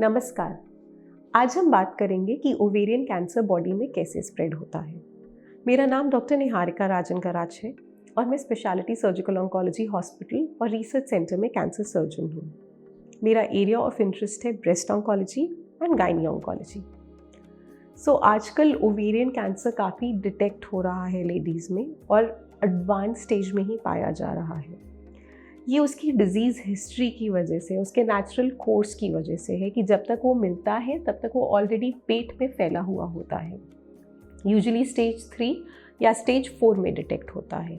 नमस्कार। आज हम बात करेंगे कि ओवेरियन कैंसर बॉडी में कैसे स्प्रेड होता है। मेरा नाम डॉक्टर निहारिका राजन कराच है और मैं स्पेशलिटी सर्जिकल ऑन्कोलॉजी हॉस्पिटल और रिसर्च सेंटर में कैंसर सर्जन हूँ। मेरा एरिया ऑफ इंटरेस्ट है breast oncology and gynae oncology. आजकल ओवेरियन कैंसर काफ़ी डिटेक्ट हो रहा है लेडीज़ में और एडवांस स्टेज में ही पाया जा रहा है। ये उसकी डिज़ीज़ हिस्ट्री की वजह से, उसके नेचुरल कोर्स की वजह से है कि जब तक वो मिलता है तब तक वो ऑलरेडी पेट में फैला हुआ होता है। यूजुअली स्टेज 3 या स्टेज 4 में डिटेक्ट होता है।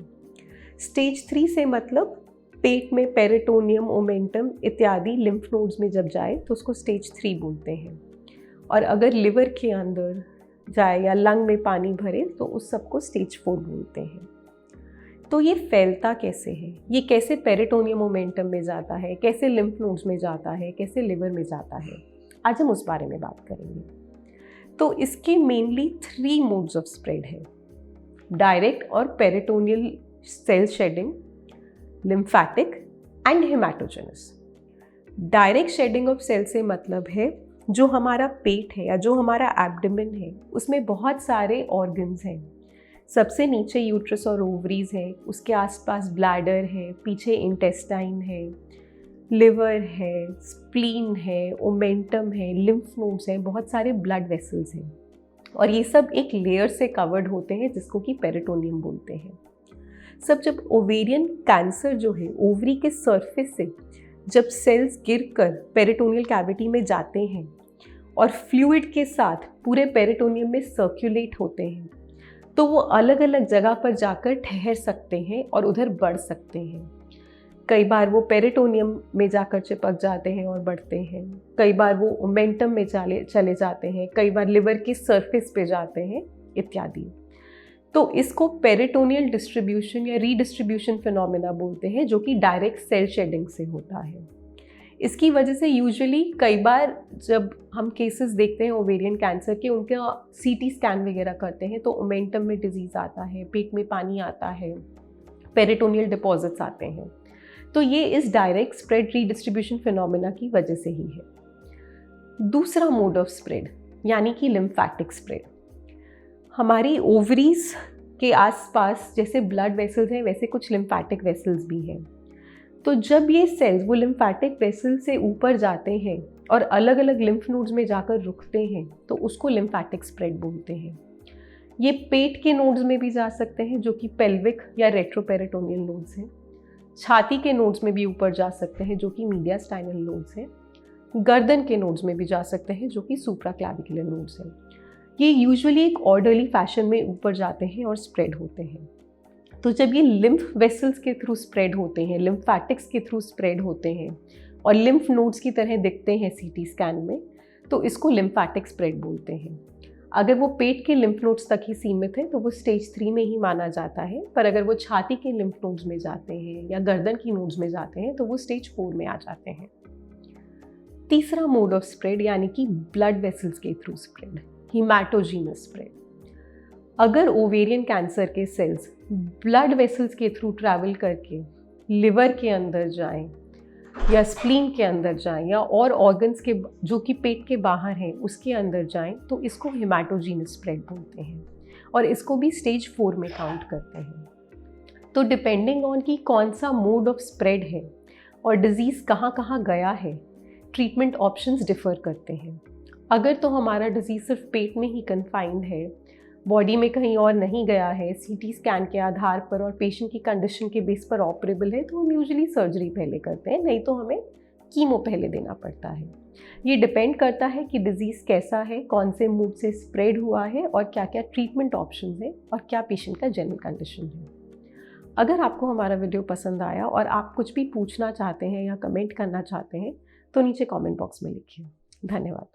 स्टेज 3 से मतलब पेट में पेरिटोनियम, ओमेंटम इत्यादि लिम्फ नोड्स में जब जाए तो उसको स्टेज 3 बोलते हैं। और अगर लिवर के अंदर जाए या लंग में पानी भरे तो उस सबको स्टेज 4 बोलते हैं। तो ये फैलता कैसे है, ये कैसे पेरिटोनियम मोमेंटम में जाता है, कैसे लिम्फ नोड्स में जाता है, कैसे लिवर में जाता है, आज हम उस बारे में बात करेंगे। तो इसके मेनली 3 मोड्स ऑफ स्प्रेड है। डायरेक्ट और peritoneal cell shedding, lymphatic and haematogenous. Direct shedding of cell से मतलब है जो हमारा पेट है या जो हमारा एब्डोमेन है उसमें बहुत सारे ऑर्गन्स हैं। सबसे नीचे यूट्रस और ओवरीज है, उसके आसपास ब्लैडर है, पीछे इंटेस्टाइन है, लिवर है, स्प्लीन है, ओमेंटम है, लिम्फ नोड्स हैं, बहुत सारे ब्लड वेसल्स हैं और ये सब एक लेयर से कवर्ड होते हैं जिसको कि पेरिटोनियम बोलते हैं। जब ओवेरियन कैंसर जो है ओवरी के सरफेस से जब सेल्स गिरकर पेरिटोनियल कैविटी में जाते हैं और फ्लूइड के साथ पूरे पेरिटोनियम में सर्कुलेट होते हैं तो वो अलग अलग जगह पर जाकर ठहर सकते हैं और उधर बढ़ सकते हैं। कई बार वो पेरिटोनियम में जाकर चिपक जाते हैं और बढ़ते हैं, कई बार वो ओमेंटम में चले जाते हैं, कई बार लिवर की सरफेस पे जाते हैं इत्यादि। तो इसको पेरिटोनियल डिस्ट्रीब्यूशन या रीडिस्ट्रीब्यूशन फिनोमेना बोलते हैं जो कि डायरेक्ट सेल शेडिंग से होता है। इसकी वजह से यूजुअली कई बार जब हम केसेस देखते हैं ओवेरियन कैंसर के, उनका सीटी स्कैन वगैरह करते हैं तो ओमेंटम में डिजीज़ आता है, पेट में पानी आता है, पेरिटोनियल डिपॉजिट्स आते हैं। तो ये इस डायरेक्ट स्प्रेड रीडिस्ट्रीब्यूशन फिनोमेना की वजह से ही है। दूसरा मोड ऑफ स्प्रेड यानी कि लिम्फैटिक स्प्रेड। हमारी ओवरीज के आसपास जैसे ब्लड वेसल्स हैं वैसे कुछ लिम्फैटिक वेसल्स भी हैं। तो जब ये सेल्स वो लिम्फैटिक वेसल से ऊपर जाते हैं और अलग अलग लिम्फ नोड्स में जाकर रुकते हैं तो उसको लिम्फैटिक स्प्रेड बोलते हैं। ये पेट के नोड्स में भी जा सकते हैं जो कि पेल्विक या रेट्रोपेरिटोनियल नोड्स हैं। छाती के नोड्स में भी ऊपर जा सकते हैं जो कि मीडियास्टाइनल नोड्स हैं। गर्दन के नोड्स में भी जा सकते हैं जो कि सुप्राक्लैविकुलर नोड्स हैं। ये यूजुअली एक ऑर्डरली फैशन में ऊपर जाते हैं और स्प्रेड होते हैं। तो जब ये लिम्फ वेसल्स के थ्रू स्प्रेड होते हैं, लिम्फैटिक्स के थ्रू स्प्रेड होते हैं और लिम्फ नोड्स की तरह दिखते हैं सीटी स्कैन में तो इसको लिम्फैटिक स्प्रेड बोलते हैं। अगर वो पेट के लिम्फ नोड्स तक ही सीमित है तो वो स्टेज 3 में ही माना जाता है, पर अगर वो छाती के लिम्फ नोड्स में जाते हैं या गर्दन की नोड्स में जाते हैं तो वो स्टेज 4 में आ जाते हैं। तीसरा मोड ऑफ स्प्रेड यानी कि ब्लड वेसल्स के थ्रू स्प्रेड, हेमाटोजेनस स्प्रेड। अगर ओवेरियन कैंसर के सेल्स ब्लड वेसल्स के थ्रू ट्रैवल करके लिवर के अंदर जाएं या स्प्लीन के अंदर जाएं या और ऑर्गन्स के जो कि पेट के बाहर हैं उसके अंदर जाएं तो इसको हेमाटोजेनस स्प्रेड बोलते हैं और इसको भी स्टेज 4 में काउंट करते हैं। तो डिपेंडिंग ऑन कि कौन सा मोड ऑफ स्प्रेड है और डिजीज़ कहाँ कहाँ गया है, ट्रीटमेंट ऑप्शंस डिफ़र करते हैं। अगर तो हमारा डिजीज़ सिर्फ पेट में ही कन्फाइंड है, बॉडी में कहीं और नहीं गया है, सीटी स्कैन के आधार पर और पेशेंट की कंडीशन के बेस पर ऑपरेबल है तो हम यूजुअली सर्जरी पहले करते हैं, नहीं तो हमें कीमो पहले देना पड़ता है। ये डिपेंड करता है कि डिज़ीज़ कैसा है, कौन से मोड से स्प्रेड हुआ है और क्या क्या ट्रीटमेंट ऑप्शंस हैं और क्या पेशेंट का जनरल कंडीशन है। अगर आपको हमारा वीडियो पसंद आया और आप कुछ भी पूछना चाहते हैं या कमेंट करना चाहते हैं तो नीचे कमेंट बॉक्स में लिखिए। धन्यवाद।